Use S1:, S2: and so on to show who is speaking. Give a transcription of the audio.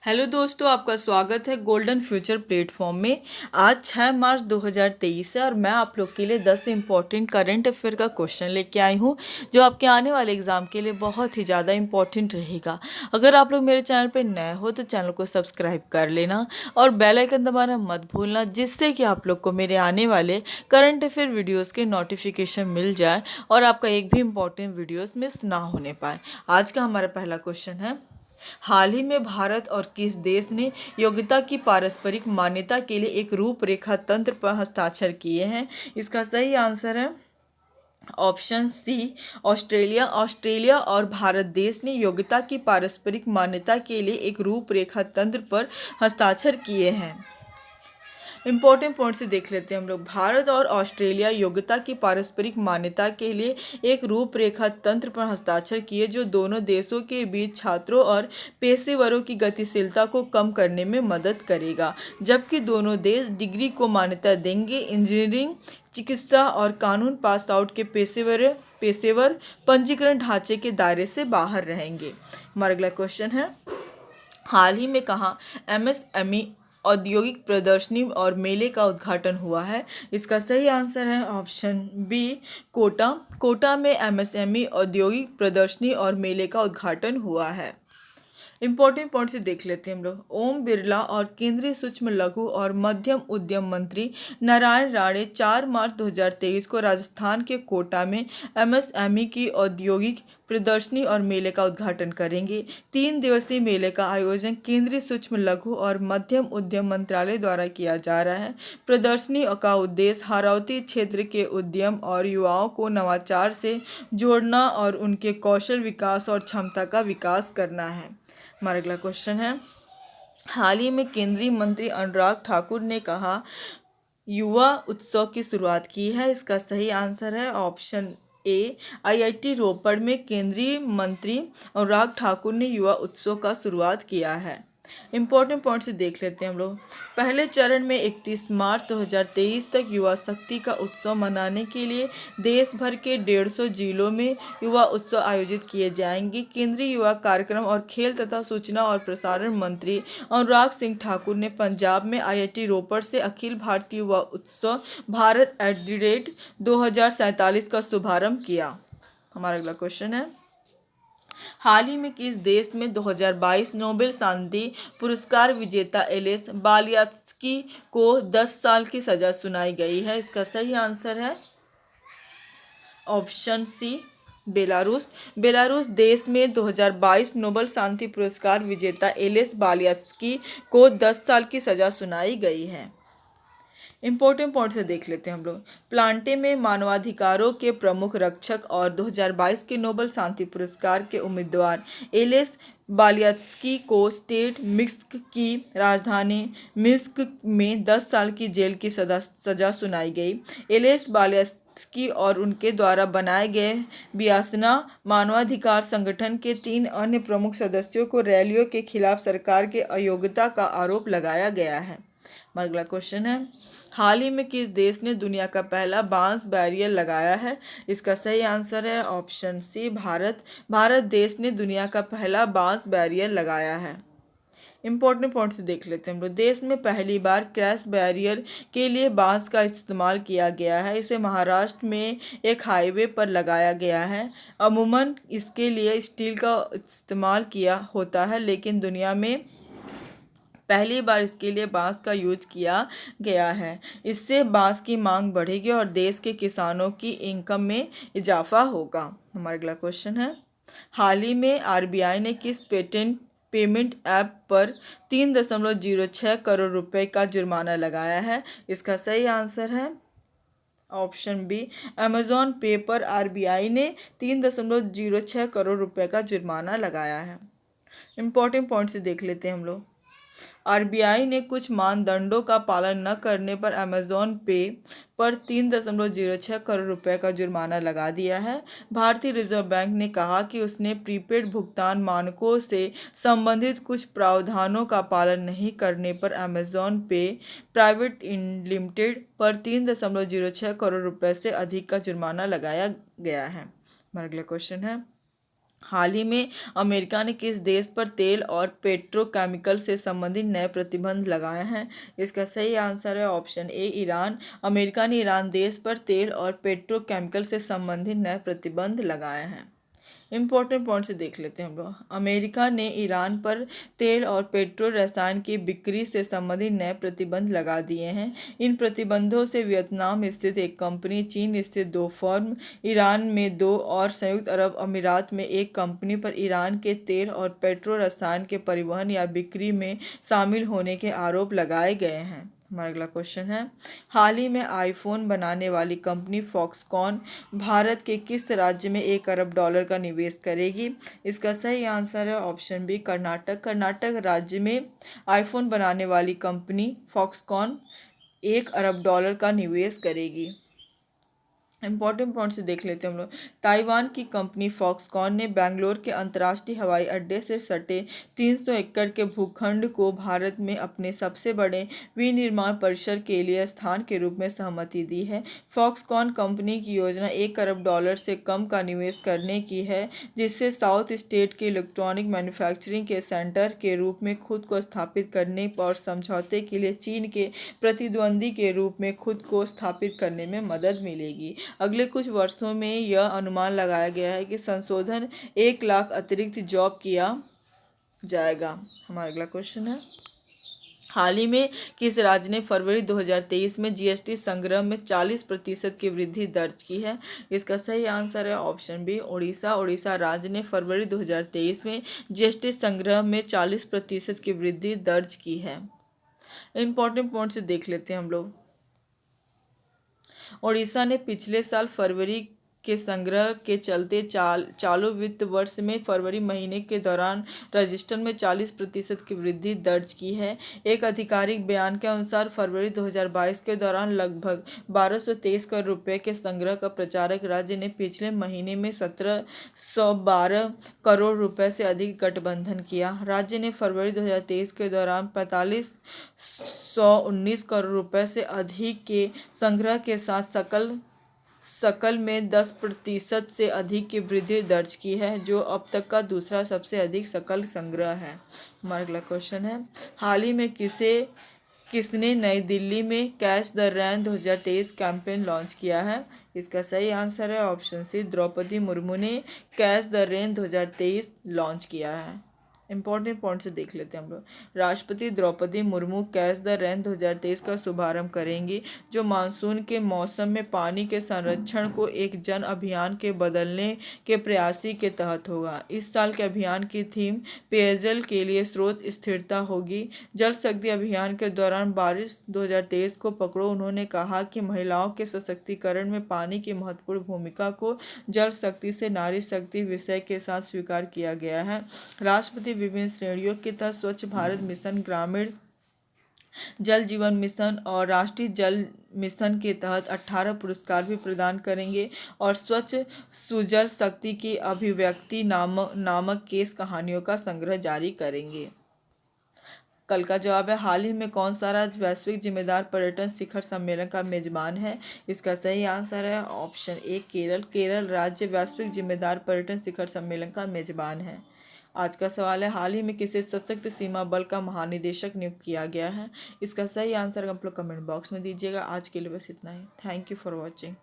S1: Hello दोस्तों, आपका स्वागत है गोल्डन फ्यूचर प्लेटफॉर्म में। आज 6 मार्च 2023 है और मैं आप लोग के लिए 10 इम्पॉर्टेंट करंट अफेयर का क्वेश्चन लेके आई हूँ जो आपके आने वाले एग्जाम के लिए बहुत ही ज़्यादा इम्पॉर्टेंट रहेगा। अगर आप लोग मेरे चैनल पर नए हो तो चैनल को सब्सक्राइब कर लेना और बेल आइकन दबाना मत भूलना, जिससे कि आप लोग को मेरे आने वाले करंट अफेयर वीडियोज़ के नोटिफिकेशन मिल जाए और आपका एक भी इम्पॉर्टेंट वीडियोज़ मिस ना होने पाए। आज का हमारा पहला क्वेश्चन है, हाल ही में भारत और किस देश ने योग्यता की पारस्परिक मान्यता के लिए एक रूपरेखा तंत्र पर हस्ताक्षर किए हैं? इसका सही आंसर है ऑप्शन सी, ऑस्ट्रेलिया। ऑस्ट्रेलिया और भारत देश ने योग्यता की पारस्परिक मान्यता के लिए एक रूपरेखा तंत्र पर हस्ताक्षर किए हैं। इंपॉर्टेंट पॉइंट से देख लेते हैं हम लोग। भारत और ऑस्ट्रेलिया योग्यता की पारस्परिक मान्यता के लिए एक रूपरेखा तंत्र पर हस्ताक्षर किए जो दोनों देशों के बीच छात्रों और पेशेवरों की गतिशीलता को कम करने में मदद करेगा, जबकि दोनों देश डिग्री को मान्यता देंगे। इंजीनियरिंग, चिकित्सा और कानून पास आउट के पेशेवर पंजीकरण ढांचे के दायरे से बाहर रहेंगे। हमारा अगला क्वेश्चन है, हाल ही में कहाँ एमएसएमई औद्योगिक प्रदर्शनी और मेले का उद्घाटन हुआ है? इसका सही आंसर है ऑप्शन बी, कोटा। कोटा में एमएसएमई औद्योगिक प्रदर्शनी और मेले का उद्घाटन हुआ है। इंपॉर्टेंट पॉइंट से देख लेते हैं हम लोग। ओम बिरला और केंद्रीय सूक्ष्म लघु और मध्यम उद्यम मंत्री नारायण राणे 4 मार्च 2023 को राजस्थान के कोटा में एमएसएमई की औद्योगिक प्रदर्शनी और मेले का उद्घाटन करेंगे। 3 दिवसीय मेले का आयोजन केंद्रीय सूक्ष्म लघु और मध्यम उद्यम मंत्रालय द्वारा किया जा रहा है। प्रदर्शनी का उद्देश्य हारावती क्षेत्र के उद्यम और युवाओं को नवाचार से जोड़ना और उनके कौशल विकास और क्षमता का विकास करना है। हमारा अगला क्वेश्चन है, हाल ही में केंद्रीय मंत्री अनुराग ठाकुर ने कहा युवा उत्सव की शुरुआत की है? इसका सही आंसर है ऑप्शन ए, आईआईटी रोपड़ में केंद्रीय मंत्री अनुराग ठाकुर ने युवा उत्सव का शुरुआत किया है। इंपॉर्टेंट पॉइंट से देख लेते हैं हम लोग। पहले चरण में 31 मार्च 2023 तक युवा शक्ति का उत्सव मनाने के लिए देश भर के 150 जिलों में युवा उत्सव आयोजित किए जाएंगे। केंद्रीय युवा कार्यक्रम और खेल तथा सूचना और प्रसारण मंत्री अनुराग सिंह ठाकुर ने पंजाब में आईआईटी रोपड़ से अखिल भारतीय युवा उत्सव भारत @2047 का शुभारंभ किया। हमारा अगला क्वेश्चन है, हाल ही में किस देश में 2022 नोबेल शांति पुरस्कार विजेता एलेस बालियात्स्की को 10 साल की सजा सुनाई गई है? इसका सही आंसर है ऑप्शन सी, बेलारूस। बेलारूस देश में 2022 नोबेल शांति पुरस्कार विजेता एलेस बालियात्स्की को 10 साल की सजा सुनाई गई है। इंपॉर्टेंट पॉइंट से देख लेते हैं हम लोग। प्लांटे में मानवाधिकारों के प्रमुख रक्षक और 2022 के नोबेल शांति पुरस्कार के उम्मीदवार एलेस बालियात्स्की को स्टेट मिन्स्क की राजधानी मिन्स्क में 10 साल की जेल की सजा सुनाई गई। एलेस बालियात्स्की और उनके द्वारा बनाए गए बियासना मानवाधिकार संगठन के 3 अन्य प्रमुख सदस्यों को रैलियों के खिलाफ सरकार के अयोग्यता का आरोप लगाया गया है। अगला क्वेश्चन है, हाल ही में किस देश ने दुनिया का पहला बांस बैरियर लगाया है? इसका सही आंसर है ऑप्शन सी, भारत। भारत देश ने दुनिया का पहला बांस बैरियर लगाया है। इंपॉर्टेंट पॉइंट से देख लेते हैं हम लोग। देश में पहली बार क्रैश बैरियर के लिए बांस का इस्तेमाल किया गया है। इसे महाराष्ट्र में एक हाईवे पर लगाया गया है। अमूमन इसके लिए स्टील का इस्तेमाल किया होता है, लेकिन दुनिया में पहली बार इसके लिए बांस का यूज किया गया है। इससे बांस की मांग बढ़ेगी और देश के किसानों की इनकम में इजाफा होगा। हमारा अगला क्वेश्चन है, हाल ही में आरबीआई ने किस पेमेंट ऐप पर 3.06 करोड़ रुपए का जुर्माना लगाया है? इसका सही आंसर है ऑप्शन बी, अमेजॉन पे पर आरबीआई ने 3.06 करोड़ रुपए का जुर्माना लगाया है। इंपॉर्टेंट पॉइंट से देख लेते हैं हम लोग। आरबीआई ने कुछ मानदंडों का पालन न करने पर अमेजॉन पे पर 3.06 करोड़ रुपए का जुर्माना लगा दिया है। भारतीय रिजर्व बैंक ने कहा कि उसने प्रीपेड भुगतान मानकों से संबंधित कुछ प्रावधानों का पालन नहीं करने पर अमेजॉन पे प्राइवेट लिमिटेड पर 3.06 करोड़ रुपए से अधिक का जुर्माना लगाया गया है। हमारा अगला क्वेश्चन है, हाल ही में अमेरिका ने किस देश पर तेल और पेट्रोकेमिकल से संबंधित नए प्रतिबंध लगाए हैं? इसका सही आंसर है ऑप्शन ए ईरान। अमेरिका ने ईरान देश पर तेल और पेट्रोकेमिकल से संबंधित नए प्रतिबंध लगाए हैं। इम्पोर्टेंट पॉइंट से देख लेते हैं हम लोग। अमेरिका ने ईरान पर तेल और पेट्रोल रसायन की बिक्री से संबंधित नए प्रतिबंध लगा दिए हैं। इन प्रतिबंधों से वियतनाम स्थित एक कंपनी, चीन स्थित 2 फर्म, ईरान में 2 और संयुक्त अरब अमीरात में एक कंपनी पर ईरान के तेल और पेट्रोल रसायन के परिवहन या बिक्री में शामिल होने के आरोप लगाए गए हैं। हमारा अगला क्वेश्चन है, हाल ही में आईफोन बनाने वाली कंपनी फॉक्सकॉन भारत के किस राज्य में $1 अरब का निवेश करेगी? इसका सही आंसर है ऑप्शन बी कर्नाटक। कर्नाटक राज्य में आईफोन बनाने वाली कंपनी फॉक्सकॉन $1 अरब का निवेश करेगी। इंपॉर्टेंट पॉइंट से देख लेते हैं हम लोग। ताइवान की कंपनी फॉक्सकॉन ने बेंगलोर के अंतर्राष्ट्रीय हवाई अड्डे से सटे 300 एकड़ के भूखंड को भारत में अपने सबसे बड़े विनिर्माण परिसर के लिए स्थान के रूप में सहमति दी है। फॉक्सकॉन कंपनी की योजना $1 अरब से कम का निवेश करने की है, जिससे साउथ स्टेट के इलेक्ट्रॉनिक मैन्युफैक्चरिंग के सेंटर के रूप में खुद को स्थापित करने और समझौते के लिए चीन के प्रतिद्वंदी के रूप में खुद को स्थापित करने में मदद मिलेगी। अगले कुछ वर्षों में यह अनुमान लगाया गया है कि संशोधन 1 लाख अतिरिक्त जॉब किया जाएगा। हमारा अगला क्वेश्चन है, हाल ही में किस राज्य ने फरवरी 2023 में जीएसटी संग्रह में 40% की वृद्धि दर्ज की है? इसका सही आंसर है ऑप्शन बी उड़ीसा। उड़ीसा राज्य ने फरवरी 2023 में जीएसटी संग्रह में 40% की वृद्धि दर्ज की है। इंपॉर्टेंट पॉइंट से देख लेते हैं हम लोग। ओडिशा ने पिछले साल फरवरी के संग्रह के चलते चालू वित्त वर्ष में फरवरी महीने के दौरान रजिस्टर में 40% की वृद्धि दर्ज की है। एक आधिकारिक बयान के अनुसार फरवरी 2022 के दौरान लगभग 1223 करोड़ रुपए के संग्रह का प्रचारक राज्य ने पिछले महीने में 1712 करोड़ रुपए से अधिक गठबंधन किया। राज्य ने फरवरी 2023 के दौरान 4519 करोड़ रुपए से अधिक के संग्रह के साथ सकल में 10% से अधिक की वृद्धि दर्ज की है, जो अब तक का दूसरा सबसे अधिक सकल संग्रह है। हमारा अगला क्वेश्चन है, हाल ही में किसने नई दिल्ली में catch the rain 2023 campaign launch किया है? इसका सही आंसर है ऑप्शन सी द्रौपदी मुर्मू ने कैच द रेन 2023 लॉन्च किया है। इंपॉर्टेंट पॉइंट से देख लेते हैं हम लोग। राष्ट्रपति Droupadi Murmu catch the rain 2023 का शुभारंभ करेंगी, जो मानसून के मौसम में पानी के संरक्षण को एक जन अभियान के बदलने के प्रयासी के तहत होगा। इस साल के अभियान की थीम पेयजल के लिए स्रोत स्थिरता होगी। जल शक्ति अभियान के दौरान बारिश 2023 को पकड़ो। उन्होंने कहा कि महिलाओं के सशक्तिकरण में पानी की महत्वपूर्ण भूमिका को जल शक्ति से नारी शक्ति विषय के साथ स्वीकार किया गया है। राष्ट्रपति विभिन्न श्रेणियों के तहत स्वच्छ भारत मिशन, ग्रामीण जल जीवन मिशन और राष्ट्रीय जल मिशन के तहत 18 पुरस्कार भी प्रदान करेंगे और स्वच्छ सुजल शक्ति की अभिव्यक्ति नामक केस कहानियों का संग्रह जारी करेंगे। कल का जवाब है, हाल ही में कौन सा राज्य वैश्विक जिम्मेदार पर्यटन शिखर सम्मेलन का मेजबान है? इसका सही आंसर है ऑप्शन ए केरल। केरल राज्य वैश्विक जिम्मेदार पर्यटन शिखर सम्मेलन का मेजबान है। आज का सवाल है, हाल ही में किसे सशक्त सीमा बल का महानिदेशक नियुक्त किया गया है? इसका सही आंसर आप लोग कमेंट बॉक्स में दीजिएगा। आज के लिए बस इतना ही। Thank you for watching.